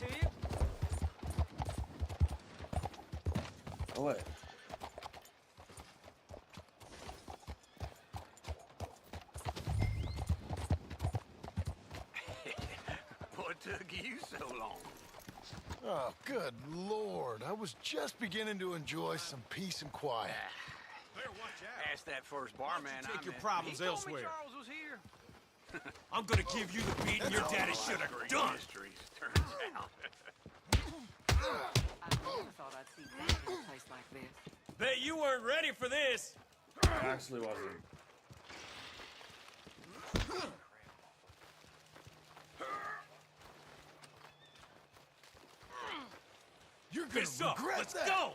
to you. Oh, wait. What took you so long? Oh, good Lord. I was just beginning to enjoy some peace and quiet. Ask that first barman. Take your met. problems He told me elsewhere. Charles was here. I'm gonna give you the beating your daddy should have done. Mysteries, turns out. I never thought I'd see that in a place like this. Bet you weren't ready for this. I actually wasn't. You're gonna Fist up. regret Let's that. go.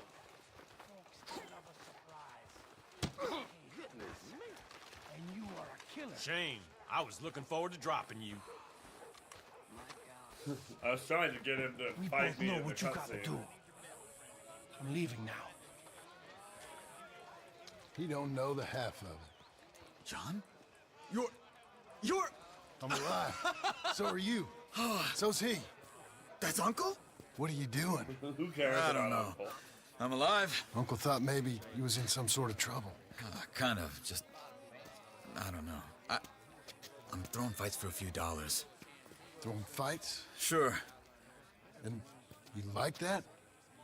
And you are a killer. Shame. I was looking forward to dropping you. My God. I was trying to get him to We fight both me know in the what you gotta cutscene. do. I'm leaving now. He don't know the half of it. John? You're... I'm alive. So are you. So's he. That's Uncle? What are you doing? Who cares I don't about know. Uncle? I'm alive. Uncle thought maybe you was in some sort of trouble. Kind of, just... I don't know. I'm throwing fights for a few dollars. Throwing fights? Sure. And you like that?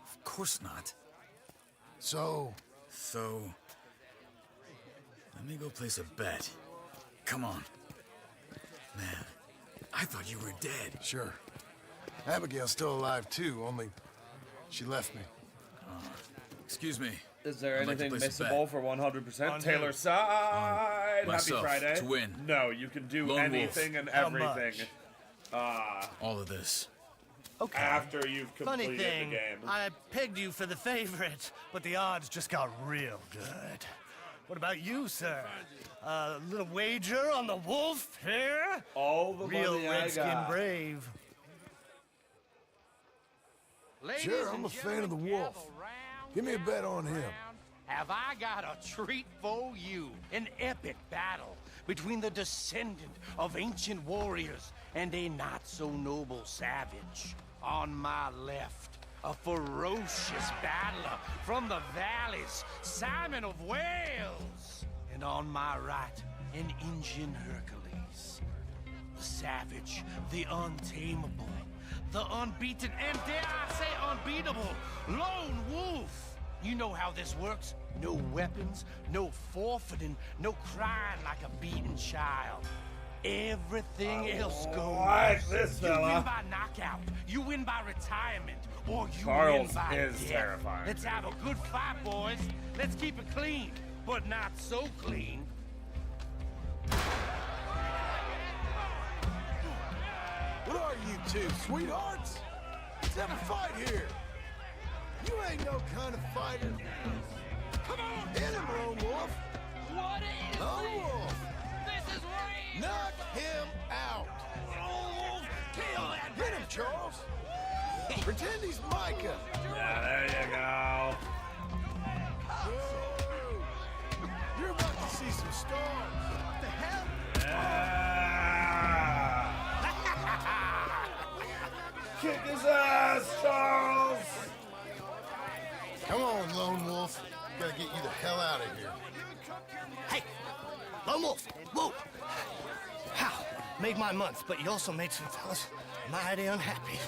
Of course not. So, So... Let me go place a bet. Come on. Man, I thought you were dead. sure. Abigail's still alive too, only she left me. Excuse me. Is there I'd like to anything place a missable bet. for 100%? On Taylor's who? side. Happy myself, Friday. to win. No, you can do Lone anything wolf. and How everything All of this. Okay. after you've Funny completed thing, the game. I pegged you for the favorite, but the odds just got real good. What about you, sir? A little wager on the wolf here? All the Real money I redskin got. brave. Sure, I'm a fan of the wolf. Give me a bet on him. Have I got a treat for you? An epic battle between the descendant of ancient warriors and a not-so-noble savage. On my left, a ferocious battler from the valleys, Simon of Wales. And on my right, an Indian Hercules. The savage, the untamable, the unbeaten, and dare I say unbeatable, lone wolf. You know how this works. No weapons, no forfeiting, no crying like a beaten child. Everything else goes. like this You win fella. by knockout, you win by retirement, or you Charles win by is death. terrifying. Let's have a good fight, boys. Let's keep it clean, but not so clean. What are you two, sweethearts? Let's have a fight here. You ain't no kind of fighter. Come on, hit him, Lone Wolf. What is Lone Wolf, this? Is real. knock him out. Lone Wolf, kill that Hit him, Charles. Pretend he's Micah. Yeah, there you go. Whoa. You're about to see some stars. What the hell? Kick his ass, Charles! Come on, Lone Wolf. Gotta get you the hell out of here. Hey, Lone Wolf, whoa! How? Made my month, but you also made some fellas mighty unhappy.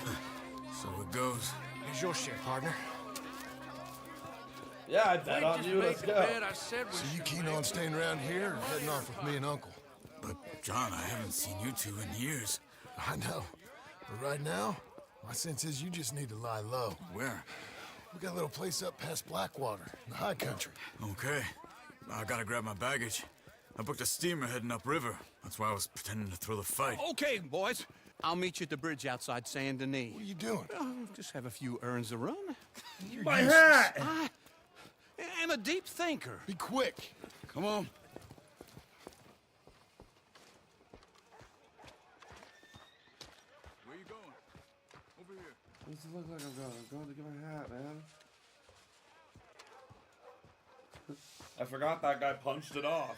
So it goes. Here's your share, partner. Yeah, I bet on you. Let's go. So you keen on staying around here or heading off with me and Uncle? But, John, I haven't seen you two in years. I know. But right now, my sense is you just need to lie low. Where? We got a little place up past Blackwater, in the high country. Okay. I gotta grab my baggage. I booked a steamer heading upriver. That's why I was pretending to throw the fight. Okay, boys. I'll meet you at the bridge outside Saint Denis. What are you doing? Just have a few errands to run. My hat! I am a deep thinker. Be quick. Come on. Where you going? Over here. What does it look like I'm going? I'm going to get my hat, man. I forgot that guy punched it off.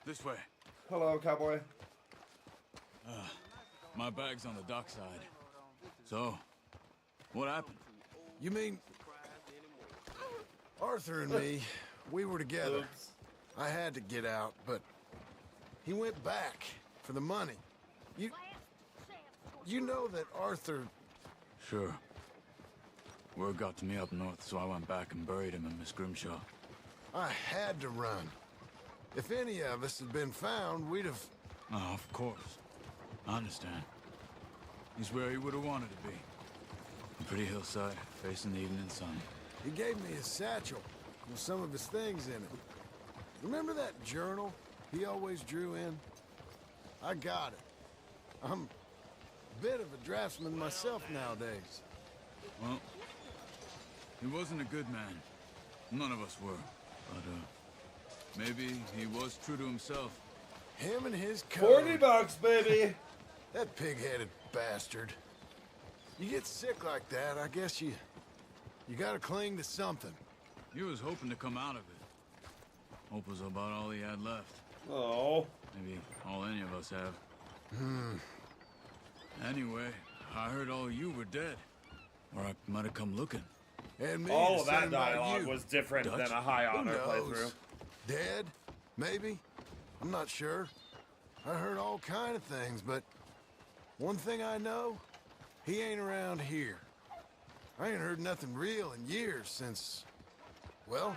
This way. Hello, cowboy. My bag's on the dockside. So, what happened? You mean... Arthur and me, we were together. Oops. I had to get out, but he went back for the money. You know that Arthur... Sure. Word got to me up north, so I went back and buried him in Miss Grimshaw. I had to run. If any of us had been found, we'd have... Oh, of course. I understand. He's where he would have wanted to be. A pretty hillside, facing the evening sun. He gave me his satchel with some of his things in it. Remember that journal he always drew in? I got it. I'm a bit of a draftsman myself nowadays. Well, he wasn't a good man. None of us were. But, maybe he was true to himself. Him and his code. $40, baby. That pig-headed bastard. You get sick like that, I guess you gotta cling to something. He was hoping to come out of it. Hope was about all he had left. Oh. Maybe all any of us have. Anyway, I heard all you were dead. Or I might have come looking. And me All the of that same about dialogue you. was different Dutch? than a High Who Honor knows? playthrough. Dead? Maybe? I'm not sure. I heard all kind of things, but one thing I know, he ain't around here. I ain't heard nothing real in years since, well,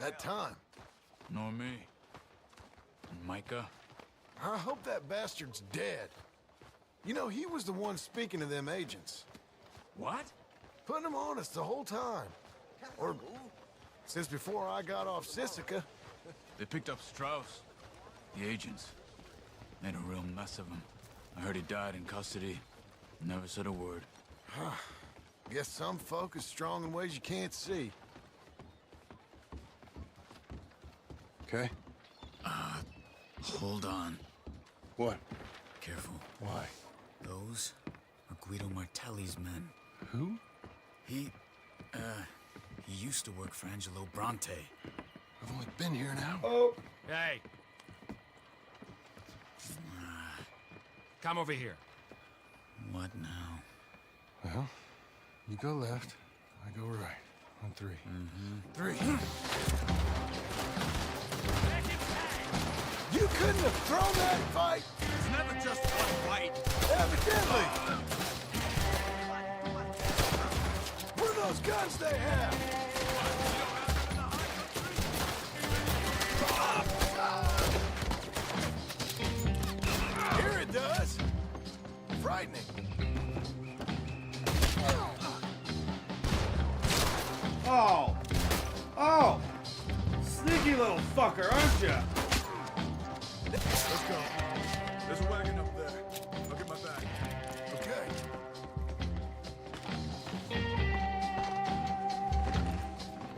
that time. Nor me. And Micah? I hope that bastard's dead. You know, he was the one speaking to them agents. What? Putting them on us the whole time. Or since before I got off Sisika. They picked up Strauss. The agents. Made a real mess of him. I heard he died in custody. Never said a word. Guess some folk is strong in ways you can't see. Okay. Hold on. What? Careful. Why? Those are Guido Martelli's men. Who? He used to work for Angelo Bronte. I've only been here now. Oh. Hey. Come over here. What now? Well, you go left, I go right. On three. Three. You couldn't have thrown that fight! It's never just one fight. Evidently! What are those guns they have? Here it does! Frightening. Oh. Oh. Sneaky little fucker, aren't you? Let's go. There's a wagon up there. Look at my back. Okay.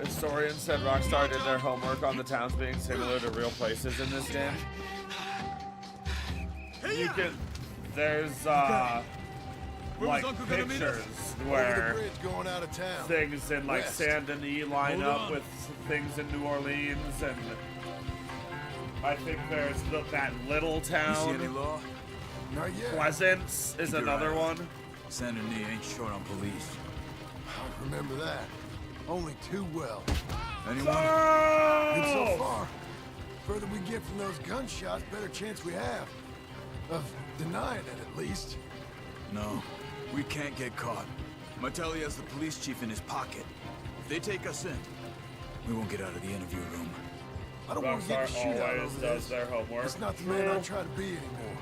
Historians said Rockstar did their homework on the towns being similar to real places in this game. You can... There's, like, Uncle gonna meet us? pictures Over the where bridge going out of town. things in, like, West. Saint Denis line Hold up on. with things in New Orleans, and I think there's that little You see any town. law? Not yet. Pleasance is Keep your another eye out. one. Saint Denis ain't short on police. Remember that. Only too well. Anyone? And so Oh! far, further we get from those gunshots, better chance we have. Of denying it, at least. No, we can't get caught. Martelli has the police chief in his pocket. If they take us in, we won't get out of the interview room. I don't want to get Rockstar a shootout always over does this. their homework. It's not the man I try to be anymore.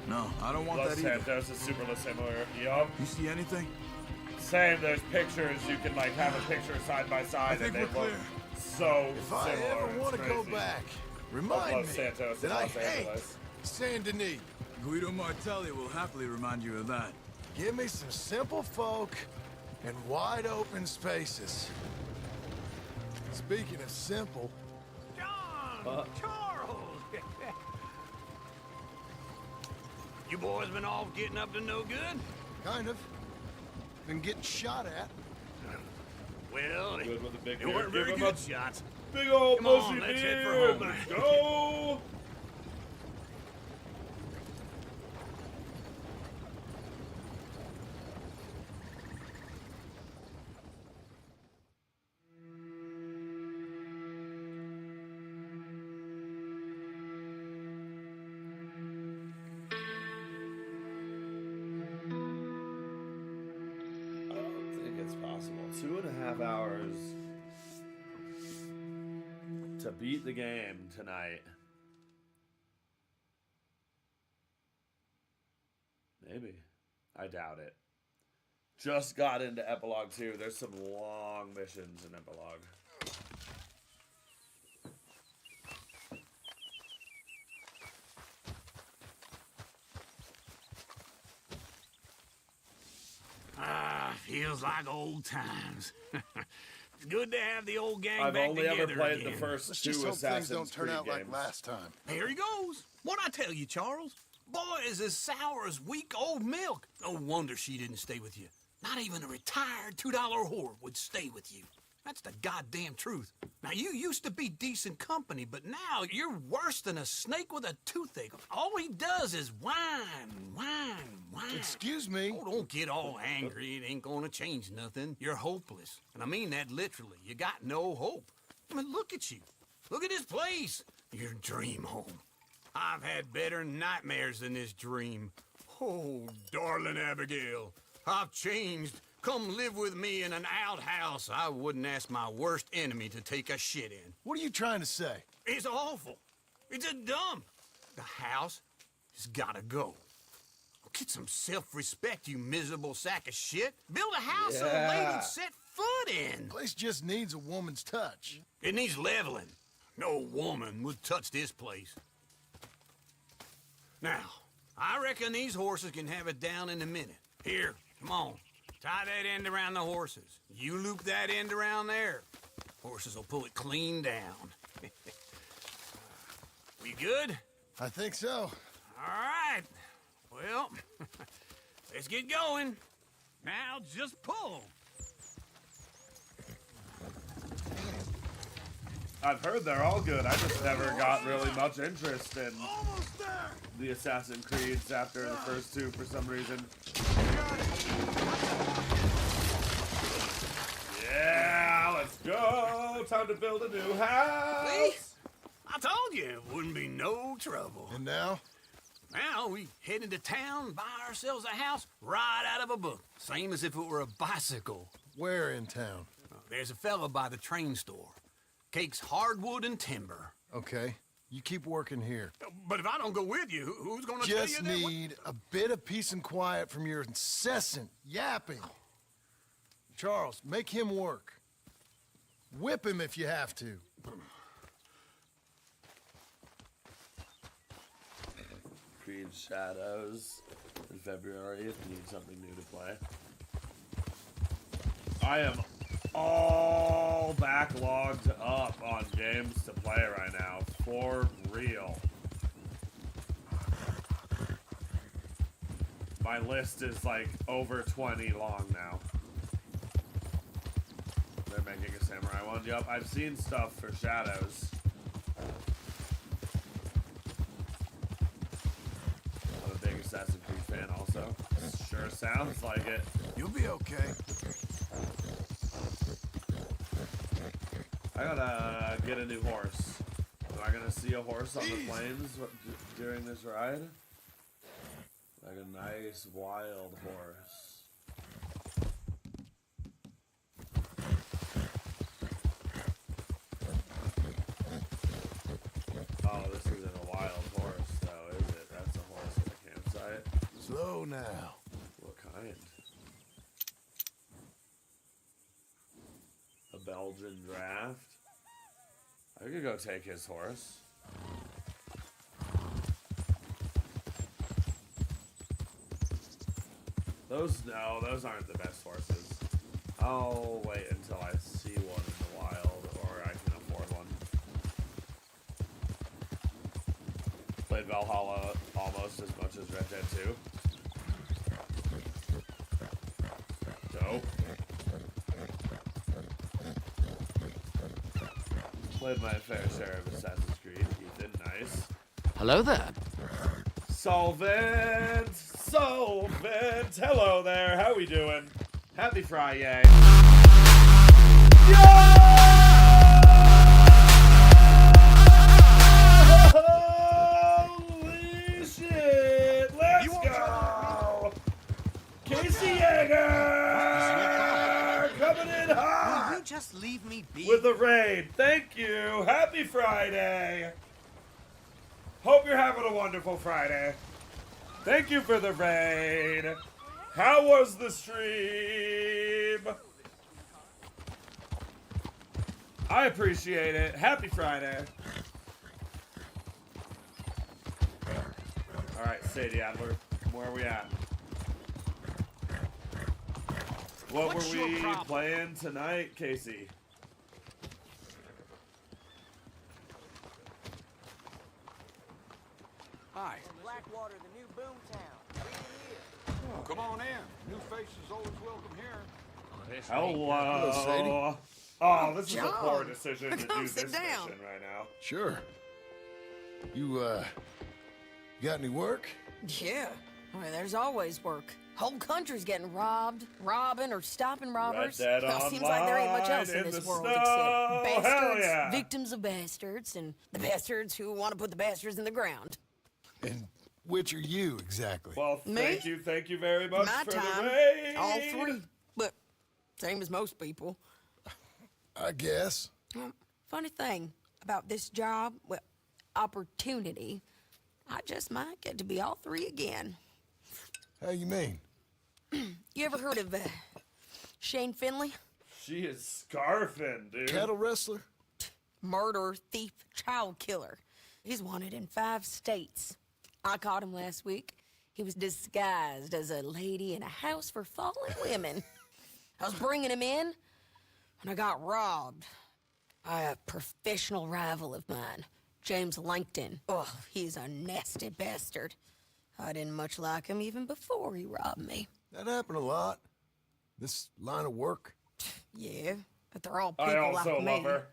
No, I don't want Los that either. Santos is super similar. Yup. You see anything? Same, there's pictures, you can like have a picture side by side think and they we're look clear. so If I similar. ever want to it's go crazy. back, remind Los me Santos that and I Los hate Angeles. Saint Denis. Guido Martelli will happily remind you of that. Give me some simple folk and wide open spaces. Speaking of simple, John! Charles! You boys been off getting up to no good? kind of. Been getting shot at. Well, Good with a big they beard. weren't Give very him good a shots. big old Come on, bushy let's head for beard. home. Let's go. 2.5 hours to beat the game tonight. Maybe. I doubt it. Just got into Epilogue 2. There's some long missions in Epilogue. Feels like old times. It's good to have the old gang I've back only together ever played again. the first Let's two just hope things Assassin's don't turn Creed out games. like last time. Here he goes. What'd I tell you, Charles? Boy is as sour as weak old milk. No wonder she didn't stay with you. Not even a retired $2 whore would stay with you. That's the goddamn truth. Now, you used to be decent company, but now you're worse than a snake with a toothache. All he does is whine, whine, whine. Excuse me. Oh, don't get all angry. It ain't gonna change nothing. You're hopeless. And I mean that literally. You got no hope. I mean, look at you. Look at this place. Your dream home. I've had better nightmares than this dream. Oh, darling Abigail, I've changed. Come live with me in an outhouse I wouldn't ask my worst enemy to take a shit in. What are you trying to say? It's awful. It's a dump. The house has gotta go. Get some self-respect, you miserable sack of shit. Build a house so a lady'd set foot in. Place just needs a woman's touch. It needs leveling. No woman would touch this place. Now, I reckon these horses can have it down in a minute. Here, come on. Tie that end around the horses. You loop that end around there. Horses will pull it clean down. We good? I think so. All right. Well, let's get going. Now just pull. I've heard they're all good. I just never got really much interest in the Assassin's Creeds after the first two for some reason. Yeah, let's go. Time to build a new house. See? I told you it wouldn't be no trouble. And now? Now we head into town, buy ourselves a house right out of a book. Same as if it were a bicycle. Where in town? There's a fella by the train store. Cakes hardwood and timber. Okay. You keep working here. But if I don't go with you, who's gonna tell you Just that? need a bit of peace and quiet from your incessant yapping. Charles, make him work. Whip him if you have to. Creed Shadows in February if you need something new to play. I am all backlogged up on games to play right now, for real. My list is like over 20 long now. They're making a samurai one. Yup, I've seen stuff for Shadows. I'm a big Assassin's Creed fan also. Sure sounds like it. You'll be okay. I gotta get a new horse. Am I gonna see a horse on the plains during this ride? Like a nice wild horse. Oh, this isn't a wild horse though, is it? That's a horse at a campsite. Slow now. What kind? A Belgian draft? I could go take his horse. Those aren't the best horses. I'll wait until I see one in the wild, or I can afford one. Played Valhalla almost as much as Red Dead 2. Dope. Played my fair share of Assassin's Creed. Ethan, nice. Hello there. Solvent! Solvent! Hello there, how we doing? Happy Friday. Holy shit! Let's go! Casey Yeager! Coming in hot! Just leave me be. with the raid. Thank you. Happy Friday. Hope you're having a wonderful Friday. Thank you for the raid. How was the stream? I appreciate it. Happy Friday. All right, Sadie Adler, where are we at? What What's were your we problem? playing tonight, Casey? Hi. Blackwater, the new boom town. Here. Come on in. New faces always welcome here. Hello. Sadie. Oh, this is a John, poor decision to come do sit this down. mission right now. Sure. You got any work? Yeah. Well, there's always work. Whole country's getting robbed, robbing, or stopping robbers. Dead Well, seems like there ain't much else Online in in this the world snow. except Hell bastards, yeah. victims of bastards, and the bastards who want to put the bastards in the ground. And which are you exactly? Well, Me? thank you very much My for time, the raid. all three. But same as most people. I guess. Funny thing about this job, well, opportunity, I just might get to be all three again. How you mean? You ever heard of Shane Finley? She is scarfing, dude. Cattle wrestler? Murderer, thief, child killer. He's wanted in 5 states. I caught him last week. He was disguised as a lady in a house for fallen women. I was bringing him in, and I got robbed by a professional rival of mine, James Langton. Oh, he's a nasty bastard. I didn't much like him even before he robbed me. That happened a lot. This line of work. Yeah, but they're all people I also like me. love her.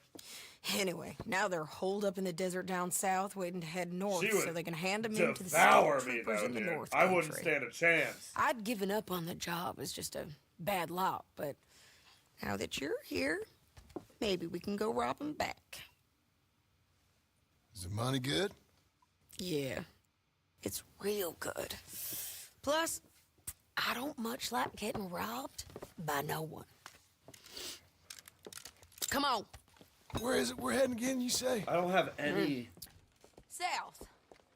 Anyway, now they're holed up in the desert down south, waiting to head north She would so they can hand them in to the devour state me, troopers though, in the dude. north I wouldn't country. stand a chance. I'd given up on the job as just a bad lot, but now that you're here, maybe we can go rob them back. Is the money good? Yeah, it's real good. Plus, I don't much like getting robbed by no one. Come on, Where is it we're heading again, you say? I don't have any. south.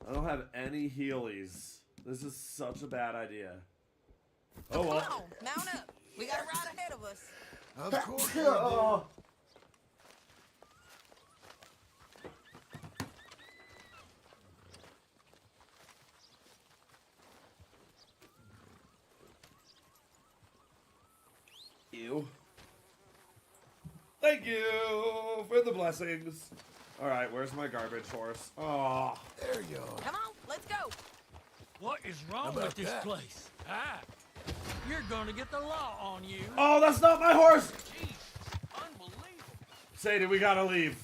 I don't have any Heelys. This is such a bad idea. Oh Come well. on, mount up. We got a ride ahead of us. Of course we do. Oh. Ew. Thank you for the blessings. All right, where's my garbage horse? Oh, There you are. Come on, let's go. What is wrong about with this that? place? Ah, you're gonna get the law on you. oh, that's not my horse. Jeez, unbelievable. Sadie, we gotta leave.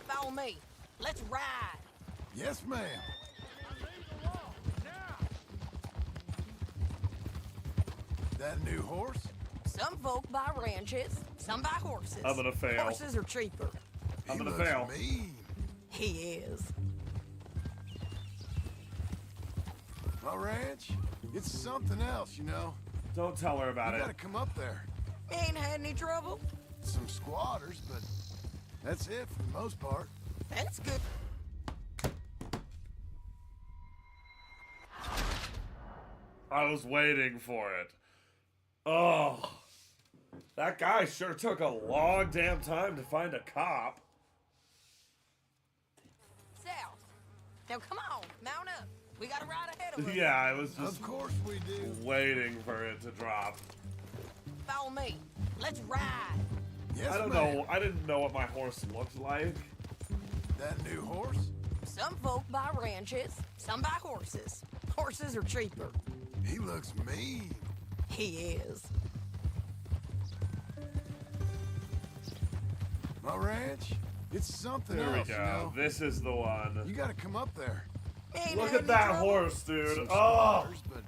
Follow me. Let's ride. Yes, ma'am. That new horse? Some folk buy ranches, some buy horses. I'm gonna fail. Horses are cheaper. I'm He gonna looks fail. mean. He is. My ranch? It's something else, you know. Don't tell her about You it. gotta come up there. Ain't had any trouble. Some squatters, but that's it for the most part. That's good. I was waiting for it. Oh, that guy sure took a long damn time to find a cop. South. Now come on, mount up. We got a ride ahead of us. Yeah, I was just Of course we do. waiting for it to drop. Follow me. Let's ride. Yes, I don't ma'am. know. I didn't know what my horse looked like. That new horse? Some folk buy ranches, some buy horses. Horses are cheaper. He looks mean. He is. My ranch? It's something There we else, you go. know. This is the one. You gotta come up there. Ain't Look had at any that trouble. horse, dude. Some Oh, squatters, but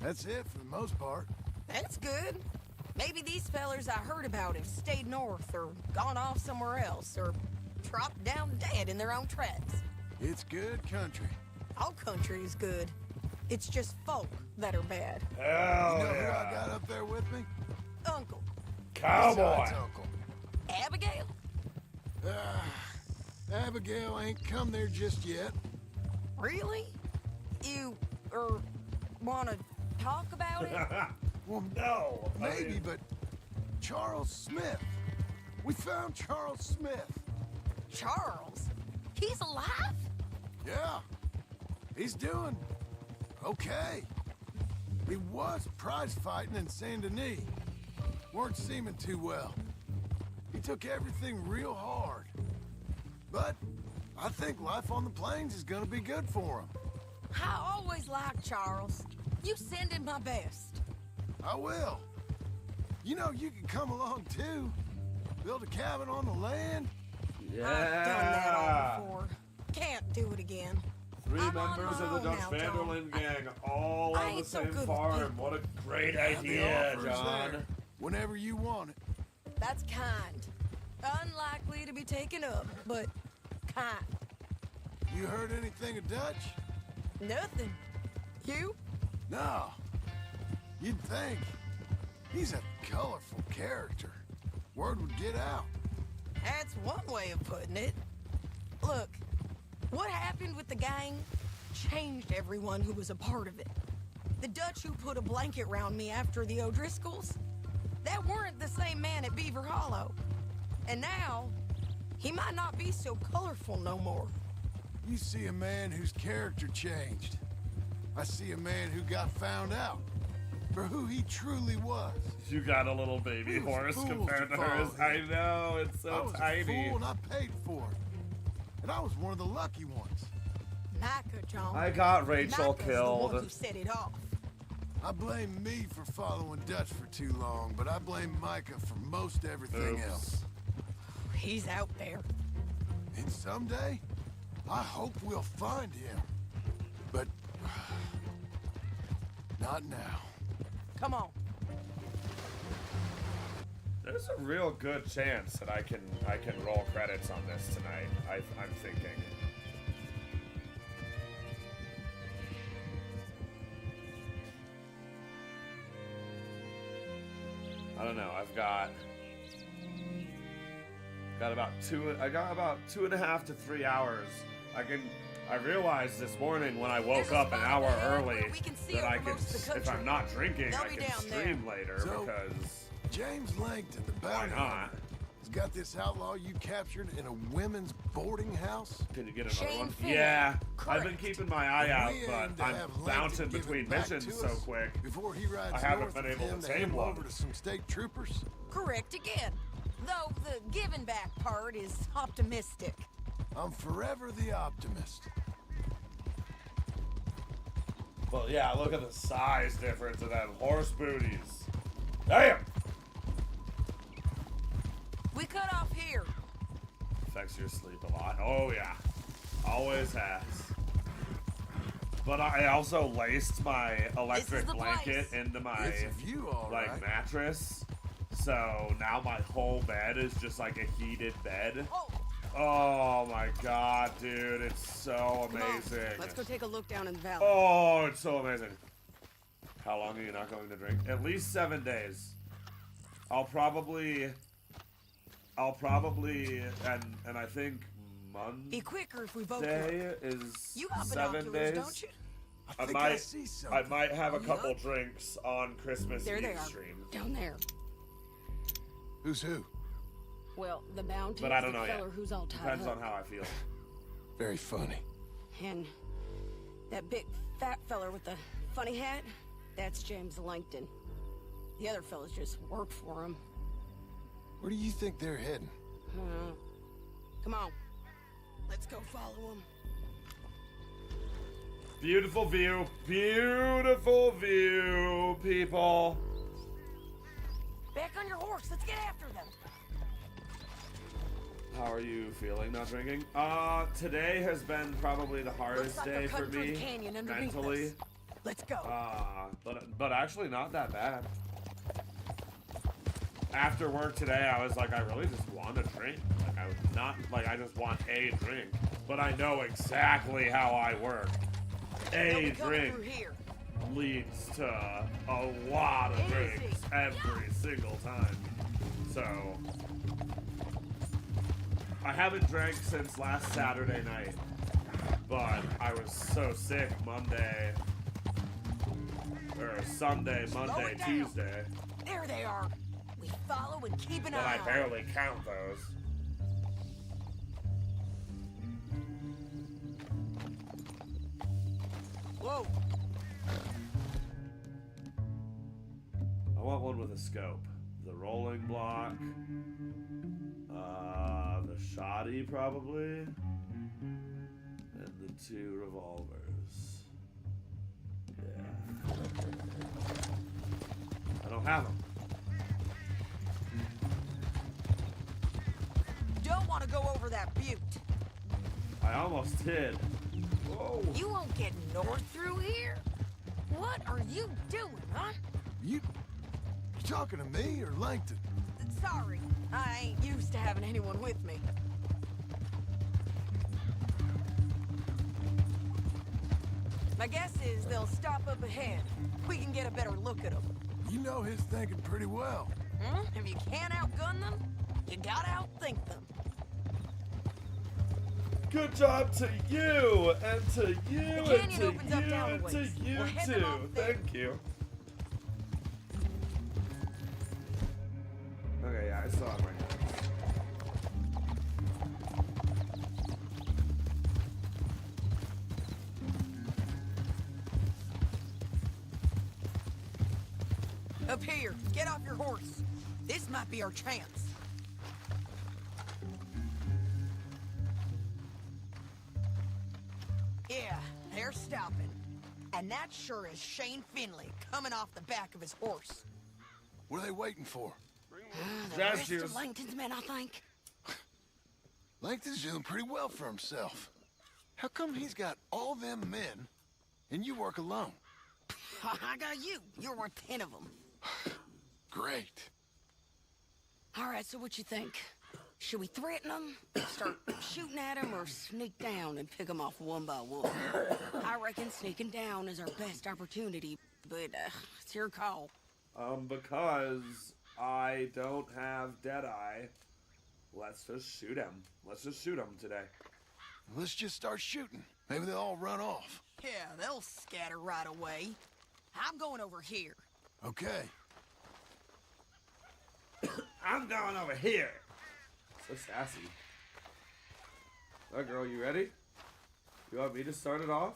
that's it for the most part. That's good. Maybe these fellers I heard about have stayed north or gone off somewhere else or dropped down dead in their own tracks. It's good country. All country is good. It's just folk that are bad. hell You know who I yeah. got up there with me? Uncle. Cowboy. Besides Uncle. Abigail? Abigail ain't come there just yet. Really? You, wanna talk about it? Well, No. maybe, but Charles Smith. We found Charles Smith. Charles? He's alive? Yeah, he's doing okay. He was prize fighting in Saint Denis. Weren't seeming too well. He took everything real hard. But I think life on the plains is gonna be good for him. I always liked Charles. You send him my best. I will. You know, you can come along too. Build a cabin on the land. Yeah. I've done that all before. Can't do it again. 3 I'm on members my of the own Dutch now, John. Vanderlyn gang, all I on the ain't so same good with farm. people. What a great The idea, offer's John. there, whenever you want it. That's kind. Unlikely to be taken up, but kind. You heard anything of Dutch? Nothing. You? No. You'd think. He's a colorful character. Word would get out. That's one way of putting it. Look, what happened with the gang changed everyone who was a part of it. The Dutch who put a blanket round me after the O'Driscolls, that weren't the same man at Beaver Hollow. And now, he might not be so colorful no more. You see a man whose character changed. I see a man who got found out for who he truly was. You got a little baby He was horse fooled compared to to hers. follow I him. know, it's I so was tiny. a fool and I paid for it. And I was one of the lucky ones. Micah, John. I got Rachel Micah's the killed. one who set it off. I blame me for following Dutch for too long, but I blame Micah for most everything Oops. else. He's out there. And someday, I hope we'll find him. But not now. Come on. There's a real good chance that I can roll credits on this tonight. I'm thinking. I don't know. I got about 2.5 to 3 hours. I realized this morning when I woke There's a up an spot hour ahead where early we can see that I over can, most of the if I'm country. not drinking, They'll I be can down stream there. later So- because James Langton, the why bounty not? hunter, has got this outlaw you captured in a women's boarding house. Can you get another Shane one? Finn. Yeah, I've been Correct. keeping my eye out, We aim but to I'm have Langton bouncing give it between back missions to so us quick. Before he rides I haven't north been with able to him tame hand him one. over to some state troopers. Correct again. Though the giving back part is optimistic. I'm forever the optimist. But yeah, look at the size difference of that horse booties. Damn! We cut off here. Affects your sleep a lot. Oh yeah, always has. But I also laced my electric the blanket place. into my It's a view, all like right. mattress. So now my whole bed is just like a heated bed. Oh, Oh my god, dude, it's so come on. amazing. Let's go take a look down in the valley. Oh, it's so amazing. How long are you not going to drink? At least 7 days. I'll probably, and I think Be quicker if we both Monday look. is You have 7 binoculars, days. don't you? I think I see something. I might have a Yeah. couple drinks on Christmas There they Eve are. stream. Down there. Who's who? Well, the bounty But I is don't the know feller yet. who's all tied Depends up. on how I feel. Very funny. And that big fat feller with the funny hat, that's James Langton. The other fellas just work for him. Where do you think they're heading? Come on. Let's go follow him. Beautiful view, people. Back on your horse. Let's get after them. How are you feeling not drinking? Today has been probably the hardest Looks like day they're for cutting through me the canyon underneath mentally. us. Let's go. But actually not that bad. After work today, I was like, I really just want a drink. Like I was not like I just want a drink, but I know exactly how I work. They'll A be coming drink through here. leads to a lot of Easy. drinks every single time. So I haven't drank since last Saturday night, but I was so sick Monday, or Sunday, Monday, Tuesday. There they are. We follow and keep an But eye I on. barely count those. Whoa. I want one with a scope. The rolling block. The shoddy probably. And the 2 revolvers. Yeah. I don't have them. Don't want to go over that butte. I almost did. Whoa. You won't get north through here? What are you doing, huh? You talking to me or Langton? Sorry, I ain't used to having anyone with me. My guess is they'll stop up ahead. We can get a better look at them. You know his thinking pretty well. If you can't outgun them, you gotta outthink them. Good job to you, and to you, and canyon to opens up you, down a and to ways. you We'll head them too. off there. Thank you. Okay, yeah, I saw him right now. Up here, get off your horse. This might be our chance. Yeah, they're stopping. And that sure is Shane Finley coming off the back of his horse. What are they waiting for? The Jazz rest shoes. of Langton's men, I think. Langton's doing pretty well for himself. How come he's got all them men and you work alone? I got you. You're worth 10 of them. Great. All right, so what you think? Should we threaten them, start shooting at them, or sneak down and pick them off one by one? I reckon sneaking down is our best opportunity, but it's your call. Because I don't have Deadeye, let's just shoot him. Let's just shoot him today. Let's just start shooting. Maybe they'll all run off. Yeah, they'll scatter right away. I'm going over here. Okay. I'm going over here. So sassy. Alright, girl, you ready? You want me to start it off?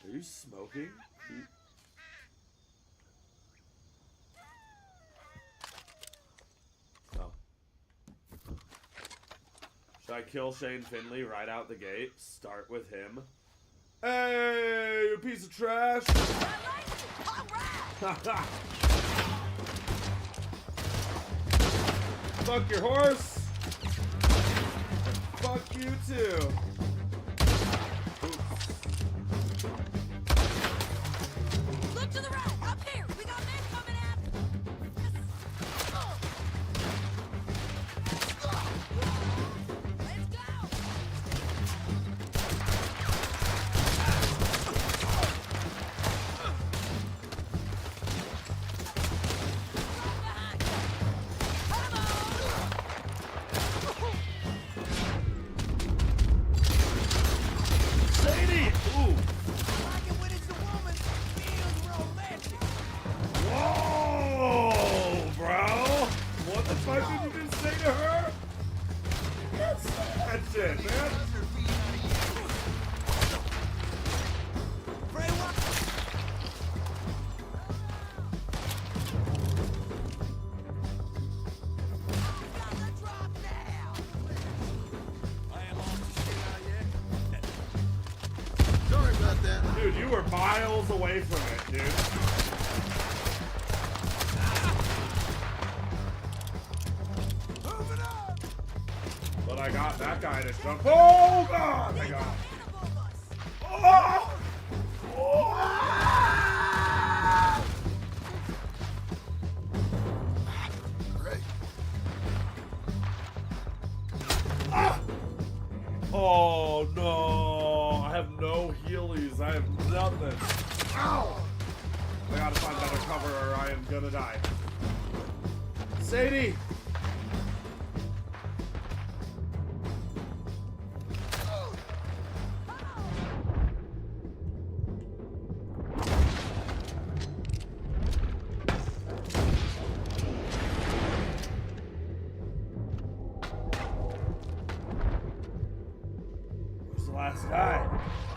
Are you smoking? Oh. Should I kill Shane Finley right out the gate? Start with him. Hey, you piece of trash! All right! Fuck your horse! Fuck you too! Look to the right, up here. We got men coming at us. Let's go. Sadie! Ooh! I like it when it's a woman. Feels romantic. Whoa, bro! What the fuck did you just say to her? That's that shit, man. Sorry about that. Dude, you were miles away from it, dude. Moving up. But I got that guy to jump. Oh, God! I got. Oh! Oh! Great. Ah! Oh, no. I have no healies. I have nothing. Ow! I gotta find better cover or I am gonna die. Sadie!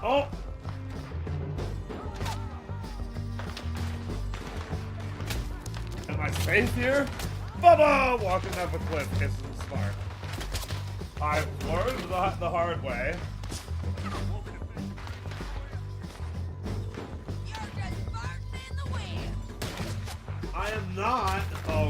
Oh! Am I safe here? Bubba! Walking up a cliff isn't smart. I've learned the hard way. I am not. Oh,